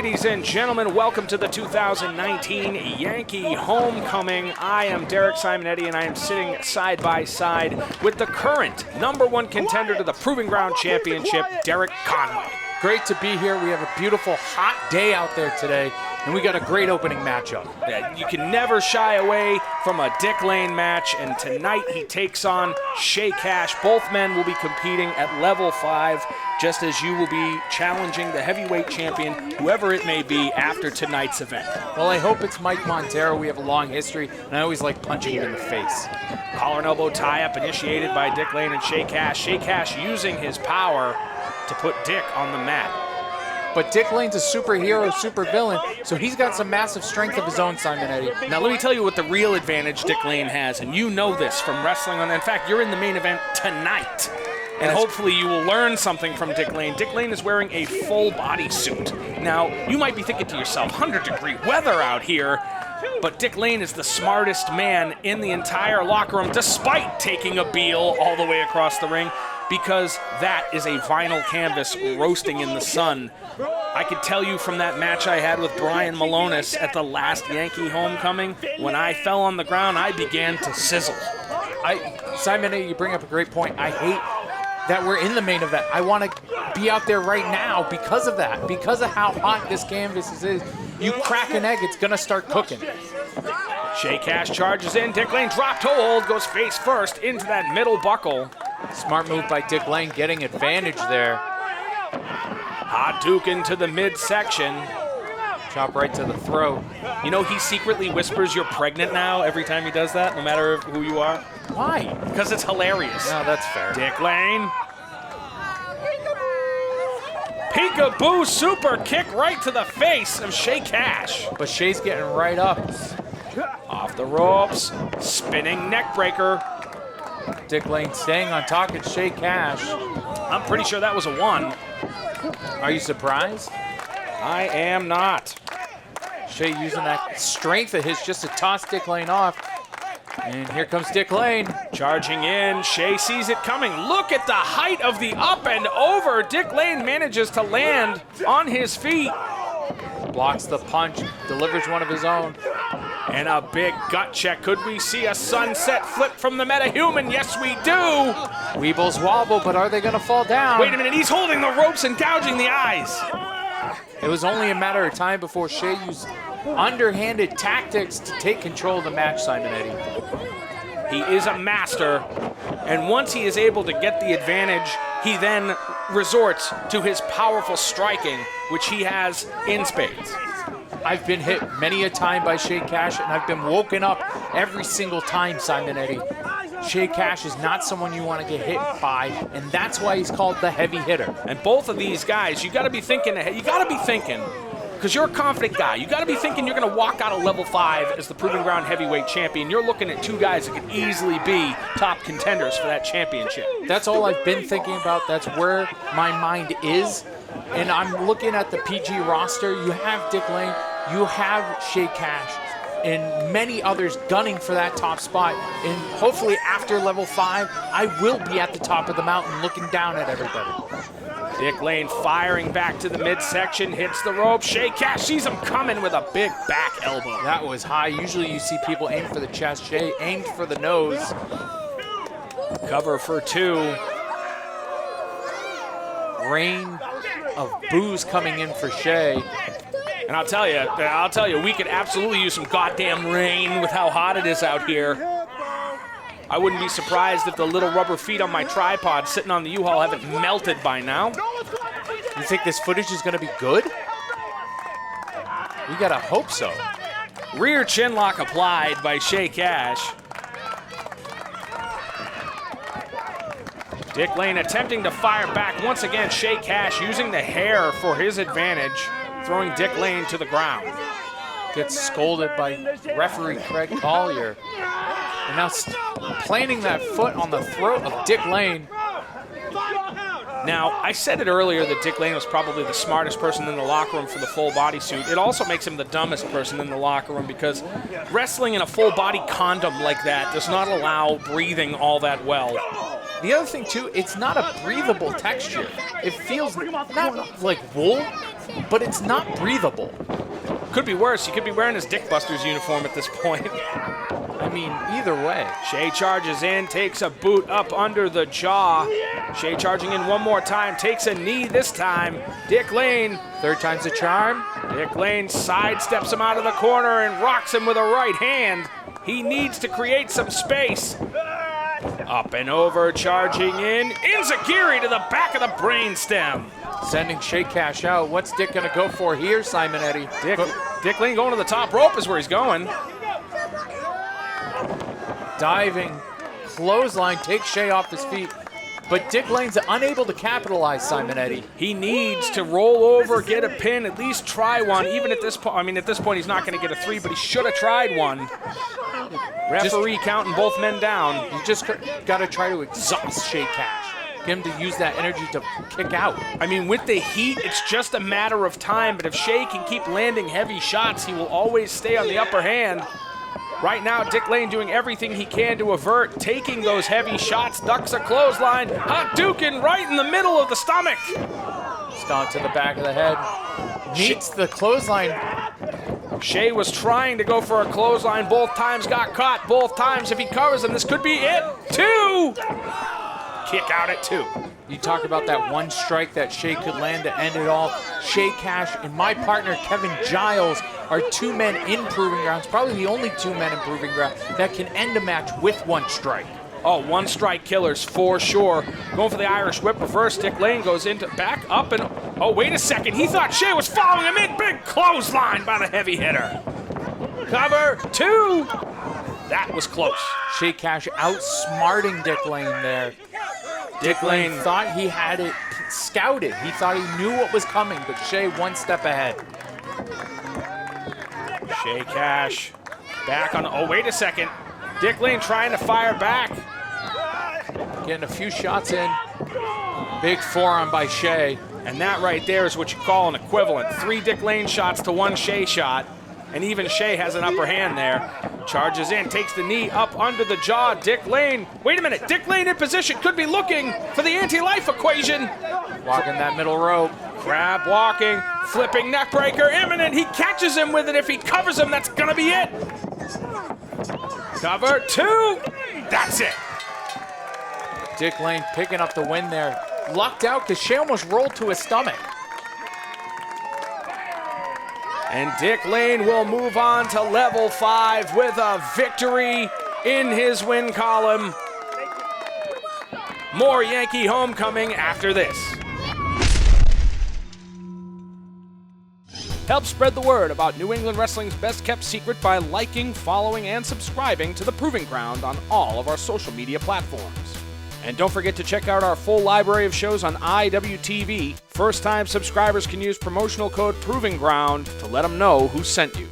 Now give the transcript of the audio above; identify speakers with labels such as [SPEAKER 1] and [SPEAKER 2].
[SPEAKER 1] Ladies and gentlemen, welcome to the 2019 Yankee Homecoming. I am Derek Simonetti, and I am sitting side by side with the current #1 contender to the Proving Ground Championship, Derek Conway.
[SPEAKER 2] Great to be here. We have a beautiful hot day out there today, and we got a great opening matchup.
[SPEAKER 1] Yeah, you can never shy away from a Dick Lane match, and tonight he takes on Shay Cash. Both men will be competing at level 5, just as you will be challenging the heavyweight champion, whoever it may be, after tonight's event.
[SPEAKER 2] Well, I hope it's Mike Montero. We have a long history, and I always like punching him in the face.
[SPEAKER 1] Collar and elbow tie-up initiated by Dick Lane and Shay Cash. Shay Cash using his power to put Dick on the mat.
[SPEAKER 2] But Dick Lane's a superhero, supervillain, so he's got some massive strength of his own, Simonetti.
[SPEAKER 1] Now let me tell you what the real advantage Dick Lane has, and you know this from wrestling. In fact, you're in the main event tonight, and hopefully you will learn something from Dick Lane. Dick Lane is wearing a full body suit. Now, you might be thinking to yourself, 100-degree weather out here, but Dick Lane is the smartest man in the entire locker room, despite taking a beal all the way across the ring, because that is a vinyl canvas roasting in the sun. I could tell you from that match I had with Brian Malonis at the last Yankee Homecoming, when I fell on the ground, I began to sizzle.
[SPEAKER 2] Simon, you bring up a great point. I hate that we're in the main event. I want to be out there right now because of that, because of how hot this canvas is. You crack an egg, it's going to start cooking.
[SPEAKER 1] Shay Cash charges in. Dick Lane dropped hold, goes face first into that middle buckle.
[SPEAKER 2] Smart move by Dick Lane, getting advantage there.
[SPEAKER 1] Hot Duke into the midsection.
[SPEAKER 2] Chop right to the throat.
[SPEAKER 1] You know, he secretly whispers you're pregnant now every time he does that, no matter who you are.
[SPEAKER 2] Why?
[SPEAKER 1] Because it's hilarious.
[SPEAKER 2] No, that's fair.
[SPEAKER 1] Dick Lane. Peekaboo super kick right to the face of Shay Cash.
[SPEAKER 2] But Shay's getting right up.
[SPEAKER 1] Off the ropes. Spinning neck breaker.
[SPEAKER 2] Dick Lane staying on top of Shay Cash.
[SPEAKER 1] I'm pretty sure that was a 1.
[SPEAKER 2] Are you surprised?
[SPEAKER 1] I am not.
[SPEAKER 2] Shay using that strength of his just to toss Dick Lane off. And here comes Dick Lane.
[SPEAKER 1] Charging in. Shay sees it coming. Look at the height of the up and over. Dick Lane manages to land on his feet.
[SPEAKER 2] Blocks the punch. Delivers one of his own.
[SPEAKER 1] And a big gut check. Could we see a sunset flip from the metahuman? Yes, we do.
[SPEAKER 2] Weebles wobble, but are they going to fall down?
[SPEAKER 1] Wait a minute. He's holding the ropes and gouging the eyes.
[SPEAKER 2] It was only a matter of time before Shay used underhanded tactics to take control of the match, Simonetti.
[SPEAKER 1] He is a master, and once he is able to get the advantage, he then resorts to his powerful striking, which he has in spades.
[SPEAKER 2] I've been hit many a time by Shay Cash, and I've been woken up every single time, Simonetti. Shay Cash is not someone you want to get hit by, and that's why he's called the heavy hitter.
[SPEAKER 1] And both of these guys, you got to be thinking ahead. You got to be thinking, because you're a confident guy, you got to be thinking you're going to walk out of level 5 as the Proving Ground heavyweight champion. You're looking at 2 guys that could easily be top contenders for that championship.
[SPEAKER 2] That's all I've been thinking about. That's where my mind is. And I'm looking at the PG roster. You have Dick Lane, you have Shay Cash, and many others gunning for that top spot. And hopefully after level 5, I will be at the top of the mountain looking down at everybody.
[SPEAKER 1] Dick Lane firing back to the midsection, hits the rope. Shay Cash sees him coming with a big back elbow.
[SPEAKER 2] That was high. Usually you see people aim for the chest. Shay aimed for the nose.
[SPEAKER 1] Cover for 2.
[SPEAKER 2] Rain of boos coming in for Shay.
[SPEAKER 1] And I'll tell you, we could absolutely use some goddamn rain with how hot it is out here. I wouldn't be surprised if the little rubber feet on my tripod sitting on the U-Haul haven't melted by now.
[SPEAKER 2] You think this footage is going to be good? We got to hope so.
[SPEAKER 1] Rear chin lock applied by Shay Cash. Dick Lane attempting to fire back. Once again, Shay Cash using the hair for his advantage, throwing Dick Lane to the ground.
[SPEAKER 2] Gets scolded by referee Craig Collier. And now planting that foot on the throat of Dick Lane.
[SPEAKER 1] Now, I said it earlier that Dick Lane was probably the smartest person in the locker room for the full body suit. It also makes him the dumbest person in the locker room because wrestling in a full body condom like that does not allow breathing all that well.
[SPEAKER 2] The other thing, too, it's not a breathable texture. It feels not like wool, but it's not breathable.
[SPEAKER 1] Could be worse. He could be wearing his Dick Busters uniform at this point.
[SPEAKER 2] I mean, either way.
[SPEAKER 1] Shay charges in, takes a boot up under the jaw. Shay charging in one more time, takes a knee this time. Dick Lane.
[SPEAKER 2] Third time's a charm.
[SPEAKER 1] Dick Lane sidesteps him out of the corner and rocks him with a right hand. He needs to create some space. Up and over, charging in. Enziguri to the back of the brainstem.
[SPEAKER 2] Sending Shay Cash out. What's Dick going to go for here, Simonetti?
[SPEAKER 1] Dick Lane going to the top rope is where he's going.
[SPEAKER 2] Diving, clothesline, takes Shay off his feet. But Dick Lane's unable to capitalize, Simonetti.
[SPEAKER 1] He needs to roll over, get a pin, at least try one. Even at this point, I mean, at this point, he's not going to get a 3, but he should have tried one. Referee counting both men down.
[SPEAKER 2] You just got to try to exhaust Shay Cash. Get him to use that energy to kick out.
[SPEAKER 1] I mean, with the heat, it's just a matter of time, but if Shay can keep landing heavy shots, he will always stay on the upper hand. Right now, Dick Lane doing everything he can to avert, taking those heavy shots, ducks a clothesline, hot duking right in the middle of the stomach.
[SPEAKER 2] Stomp to the back of the head. Meets the clothesline.
[SPEAKER 1] Shay was trying to go for a clothesline. Both times got caught. Both times, if he covers him, this could be it. 2. Kick out at 2.
[SPEAKER 2] You talk about that one strike that Shay could land to end it all. Shay Cash and my partner, Kevin Giles, are 2 men in Proving Grounds, probably the only 2 men in Proving Grounds that can end a match with one strike.
[SPEAKER 1] Oh, one strike killers for sure. Going for the Irish whip reverse. Dick Lane goes into back up and, oh, wait a second. He thought Shay was following him in. Big clothesline by the heavy hitter. Cover 2. That was close.
[SPEAKER 2] Shay Cash outsmarting Dick Lane there.
[SPEAKER 1] Dick Lane
[SPEAKER 2] thought he had it scouted. He thought he knew what was coming, but Shay one step ahead.
[SPEAKER 1] Shay Cash back on, oh, wait a second. Dick Lane trying to fire back.
[SPEAKER 2] Getting a few shots in. Big forearm by Shay.
[SPEAKER 1] And that right there is what you call an equivalent. 3 Dick Lane shots to 1 Shay shot. And even Shay has an upper hand there. Charges in, takes the knee up under the jaw. Dick Lane, wait a minute. Dick Lane in position, could be looking for the anti-life equation.
[SPEAKER 2] Walking that middle rope.
[SPEAKER 1] Crab walking, flipping neck breaker, imminent. He catches him with it. If he covers him, that's gonna be it. Cover 2, that's it.
[SPEAKER 2] Dick Lane picking up the win there. Lucked out because Shay almost rolled to his stomach.
[SPEAKER 1] And Dick Lane will move on to level 5 with a victory in his win column. More Yankee Homecoming after this. Help spread the word about New England Wrestling's best kept secret by liking, following, and subscribing to The Proving Ground on all of our social media platforms. And don't forget to check out our full library of shows on IWTV. First-time subscribers can use promotional code Proving Ground to let them know who sent you.